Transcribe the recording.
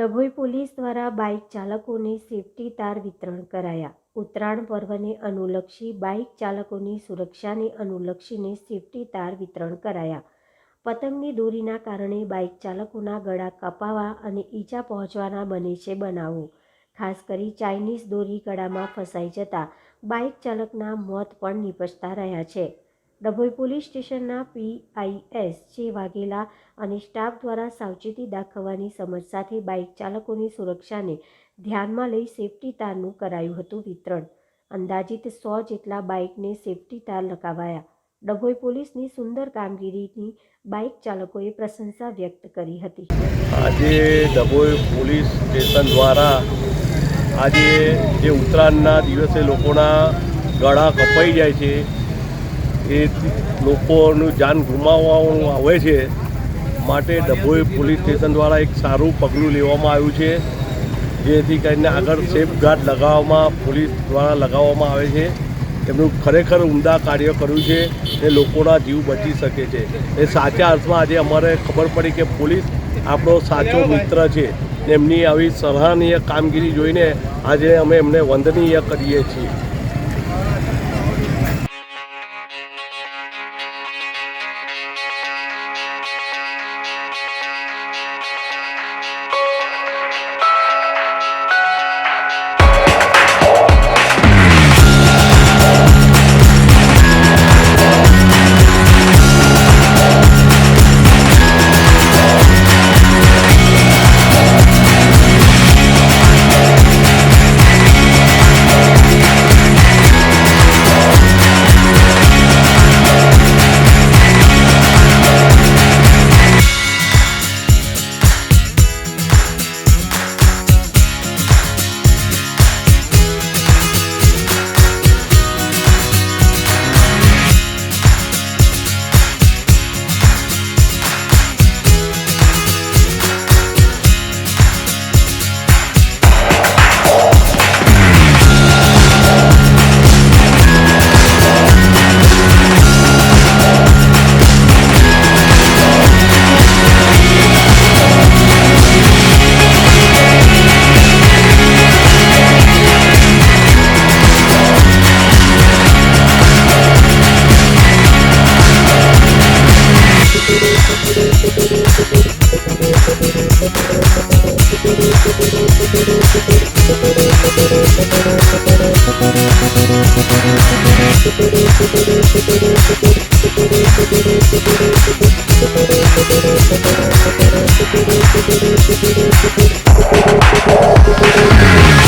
Dabhoi police દ્વારા bike ચાલકોને safety તાર વિતરણ કરાયા। ઉત્તરાયણ પર્વને અનુલક્ષી બાઇક ચાલકોની સુરક્ષાને અનુલક્ષીને સેફટી તાર વિતરણ કરાયા। પતંગની દોરીના કારણે બાઇક ચાલકોના ગળા કપાવા અને ઈજા પહોંચવાના બને છે બનાવો। ખાસ કરી ચાઇનીઝ દોરી ગળામાં ફસાઈ જતા બાઇક ચાલકના મોત પણ નિપજતા રહ્યા છે। ડભોઈ પોલીસ સ્ટેશનના PIS જે વાઘેલા અને સ્ટાફ દ્વારા સાવચેતી દાખવવાની સમજ સાથે બાઇક ચાલકોની સુરક્ષાને ધ્યાનમાં લઈ સેફટી તારનું કરાયું હતું વિતરણ। અંદાજિત 100 જેટલા બાઇકને સેફટી તાર લગાવાયા। ડભોઈ પોલીસની સુંદર કામગીરીની બાઇક ચાલકોએ પ્રશંસા વ્યક્ત કરી હતી। આજે ડભોઈ પોલીસ સ્ટેશન દ્વારા આજે જે ઉત્તરાયણના દિવસે લોકોના ગળા કપાઈ જાય છે, એ લોકોનું જાન ગુમાવવાનું આવે છે, માટે ડભોઈ પોલીસ સ્ટેશન દ્વારા એક સારું પગલું લેવામાં આવ્યું છે, જેથી કરીને આગળ સેફગાર્ડ લગાવવામાં પોલીસ દ્વારા લગાવવામાં આવે છે। એમનું ખરેખર ઉમદા કાર્ય કર્યું છે એ લોકોના જીવ બચી શકે છે। એ સાચા અર્થમાં આજે અમારે ખબર પડી કે પોલીસ આપણો સાચો મિત્ર છે। એમની આવી સરાહનીય કામગીરી જોઈને આજે અમે એમને વંદનીય કરીએ છીએ। Thank you.